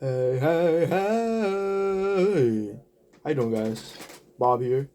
Hey, hey, hey! How you doing, guys? Bob here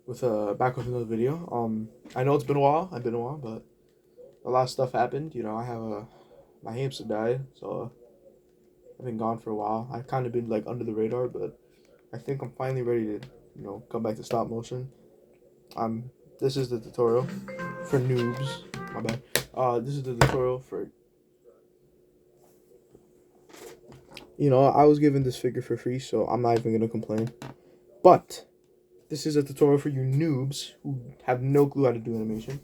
with back with another video. I know it's been a while. I've been a while, but a lot of stuff happened. I have my hamster died, so I've been gone for a while. I've kind of been like under the radar, but I think I'm finally ready to come back to stop motion. This is the tutorial for noobs. My bad. This is the tutorial for I was given this figure for free, so I'm not even gonna complain. But this is a tutorial for you noobs who have no clue how to do animation.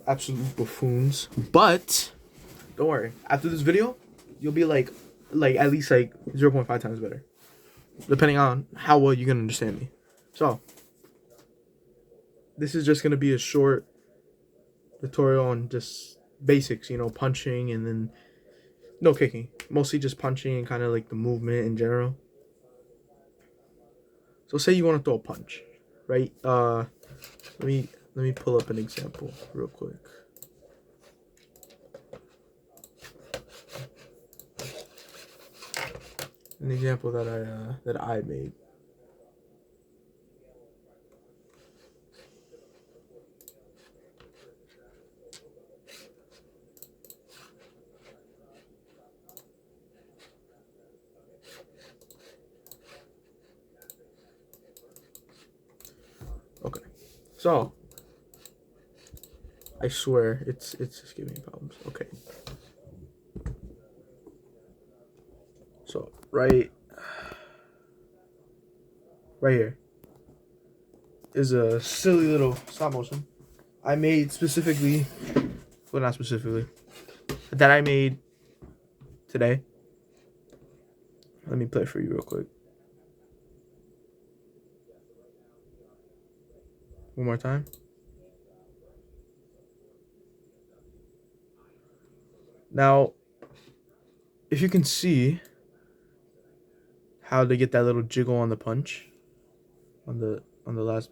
Absolute buffoons. But don't worry. After this video, you'll be like at least like 0.5 times better. Depending on how well you can understand me. So this is just gonna be a short tutorial on just basics, punching and then no kicking. Mostly just punching and kind of like the movement in general. So say you want to throw a punch, right? Let me pull up an example real quick. An example that I made. Okay, so I swear it's just giving me problems. Okay, so right here is a silly little stop motion I made specifically, well, not specifically, that I made today. Let me play it for you real quick. One more time. Now, if you can see how to get that little jiggle on the punch, on the last.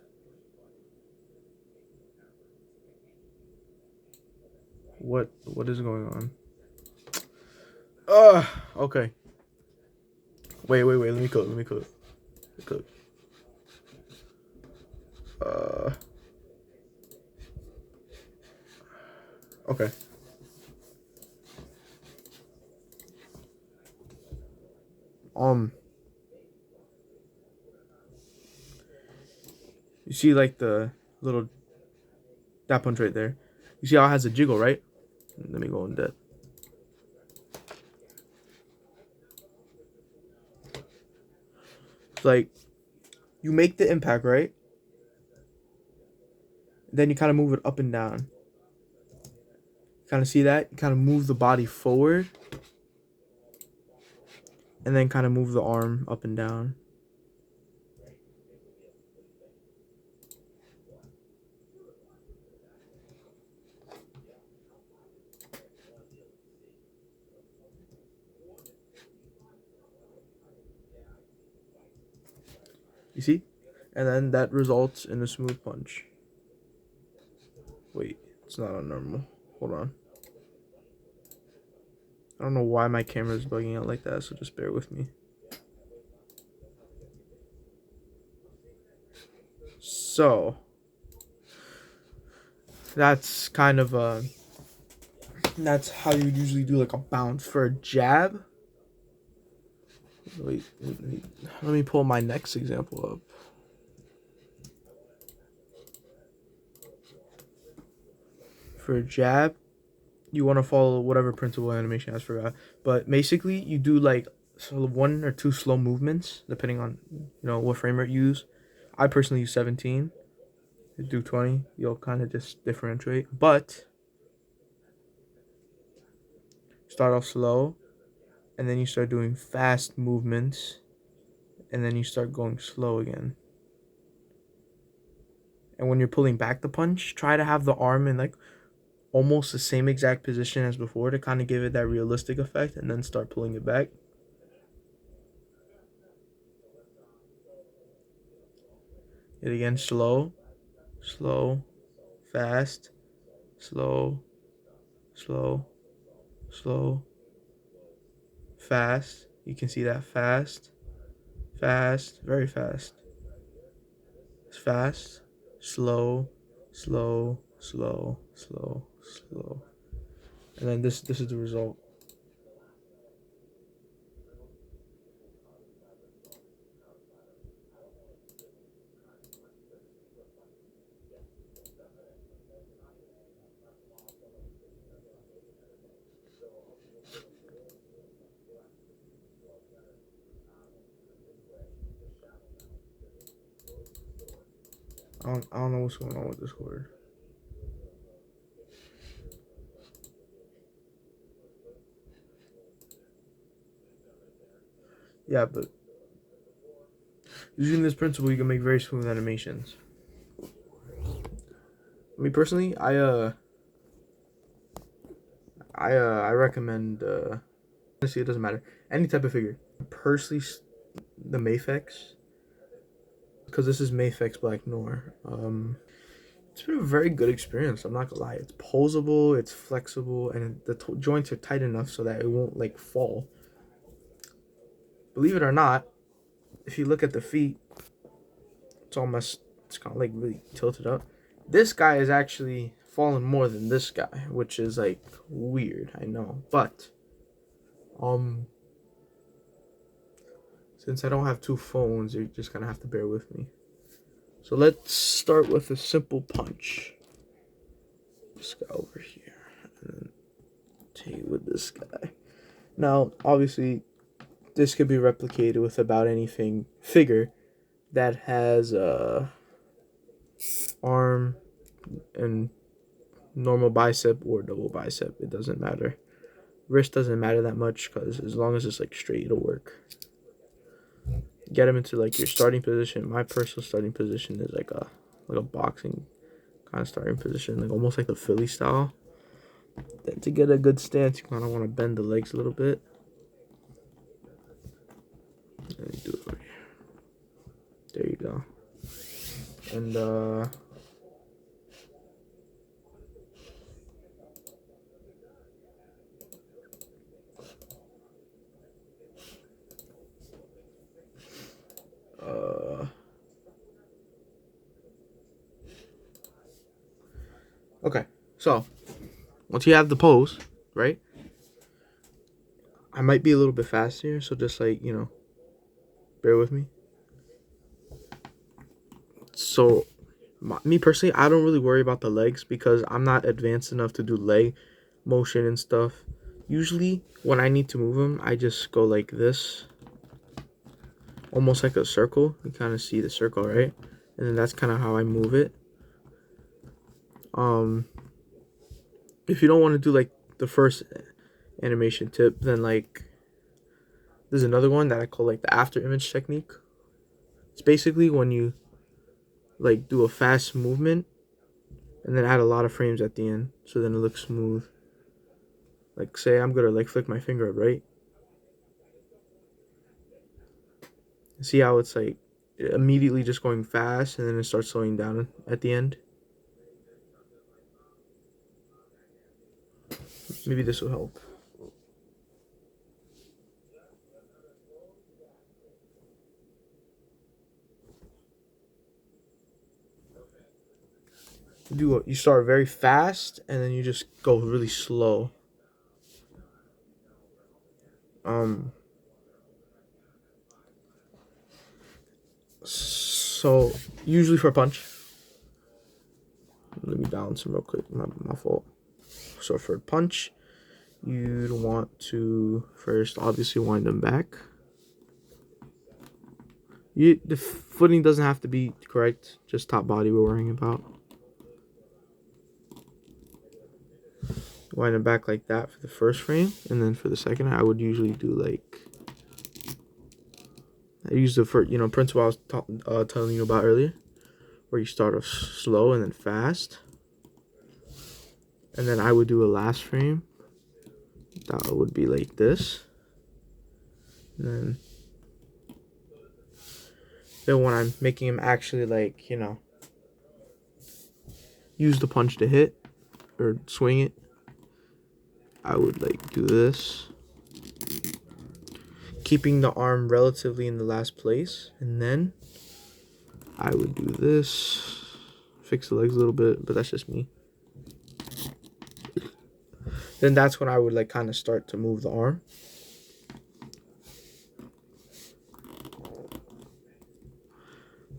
What is going on? Okay. Wait. Let me cook. Uh. Okay. You see like the little that punch right there. You see how it has a jiggle, right? Let me go in depth. It's like you make the impact, right? Then you kind of move it up and down. Kind of see that? You kind of move the body forward. And then kind of move the arm up and down. You see? And then that results in a smooth punch. Wait, it's not on normal. Hold on. I don't know why my camera is bugging out like that, so just bear with me. So, that's kind of that's how you usually do like a bounce for a jab. Wait, let me pull my next example up. For a jab, you want to follow whatever principle animation I forgot. But basically, you do like one or two slow movements, depending on what frame rate you use. I personally use 17. You do 20. You'll kind of just differentiate. But start off slow, and then you start doing fast movements, and then you start going slow again. And when you're pulling back the punch, try to have the arm in like almost the same exact position as before to kind of give it that realistic effect, and then start pulling it back. It again, slow, fast, slow, fast, You can see that fast, fast, very fast. It's fast, slow, slow, slow, slow, slow. And then this is the result. I don't know what's going on with this cord. Yeah, but using this principle, you can make very smooth animations. Me personally, I recommend honestly, it doesn't matter, any type of figure. Personally, the Mafex, because this is Mafex Black Noir. It's been a very good experience. I'm not gonna lie. It's posable, it's flexible, and the joints are tight enough so that it won't like fall. Believe it or not, if you look at the feet, it's almost, it's kind of like really tilted up. This guy is actually falling more than this guy, which is like weird, I know. But since I don't have two phones, you're just gonna have to bear with me. So let's start with a simple punch. This guy over here, and then take with this guy. Now, obviously, this could be replicated with about anything figure that has a arm and normal bicep or double bicep. It doesn't matter. Wrist doesn't matter that much because as long as it's like straight, it'll work. Get them into like your starting position. My personal starting position is like a boxing kind of starting position, like almost like the Philly style. Then to get a good stance, you kind of want to bend the legs a little bit. And do it right here. There you go. And okay, so once you have the pose, right? I might be a little bit faster, so just like, bear with me. So, me personally, I don't really worry about the legs because I'm not advanced enough to do leg motion and stuff. Usually, when I need to move them, I just go like this, almost like a circle. You kind of see the circle, right? And then that's kind of how I move it. If you don't want to do like the first animation tip, then like there's another one that I call like the after image technique. It's basically when you like do a fast movement and then add a lot of frames at the end so then it looks smooth. Like say I'm gonna like flick my finger up, right? See how it's like immediately just going fast and then it starts slowing down at the end. Maybe this will help. You start very fast and then you just go really slow. So usually for a punch, let me balance them real quick. My fault. So for a punch, you'd want to first obviously wind them back. The footing doesn't have to be correct, just top body we're worrying about. Wind them back like that for the first frame, and then for the second, I would usually do like I use the first, principle I was telling you about earlier, where you start off slow and then fast, and then I would do a last frame that would be like this, and then when I'm making him actually like use the punch to hit or swing it, I would like do this. keeping the arm relatively in the last place, and then I would do this, fix the legs a little bit, but that's just me. Then that's when I would like kind of start to move the arm.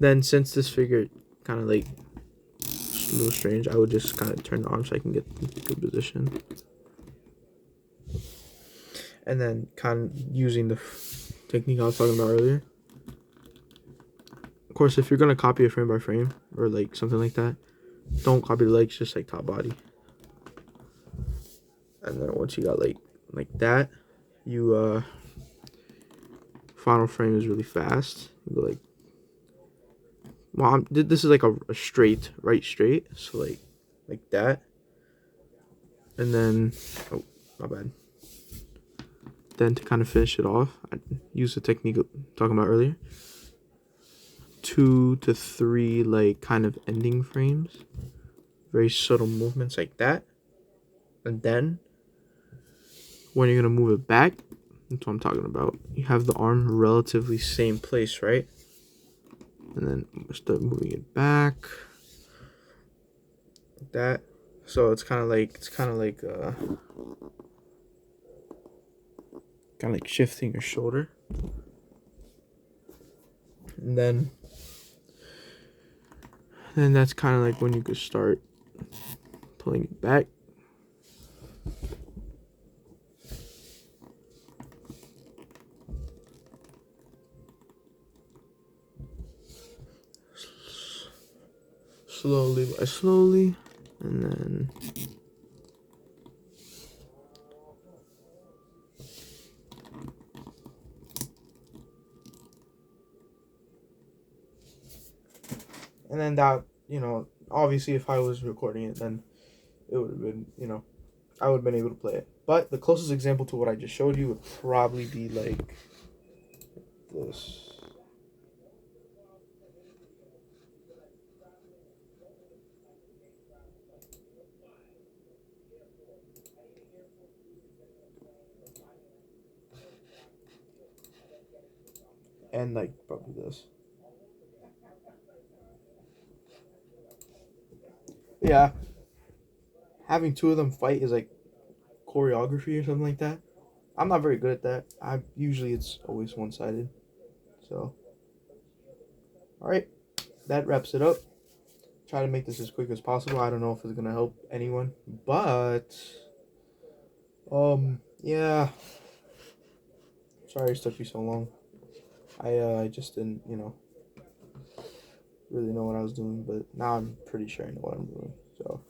Then since this figure kind of like a little strange, I would just kind of turn the arm so I can get in good position. And then kind of using the technique I was talking about earlier. Of course, if you're gonna copy it frame by frame or like something like that, don't copy the legs, just like top body. And then once you got like that, you final frame is really fast. You go like, well, this is like a straight, right straight, so like that. And then, oh, my bad. Then to kind of finish it off, I use the technique I'm talking about earlier. 2 to 3 like kind of ending frames, very subtle movements like that. And then when you're gonna move it back, that's what I'm talking about. You have the arm relatively same place, right? And then start moving it back like that. So it's kind of like shifting your shoulder. And then that's kind of like when you could start pulling it back. Slowly by slowly, and then that, you know, obviously if I was recording it, then it would have been, you know, I would have been able to play it. But the closest example to what I just showed you would probably be like this. And like probably this. Yeah. Having two of them fight is like choreography or something like that. I'm not very good at that. It's always one-sided. So, all right, that wraps it up. Try to make this as quick as possible. I don't know if it's gonna help anyone, but yeah. Sorry it took you so long. I just didn't, you know, really know what I was doing, but now I'm pretty sure I know what I'm doing. So,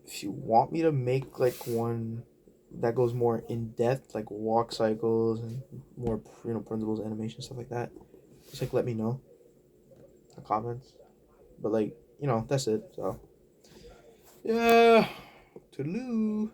if you want me to make like one that goes more in depth, like walk cycles and more, you know, principles, animation, stuff like that, just like let me know in the comments. But like, you know, that's it. So yeah, toodaloo.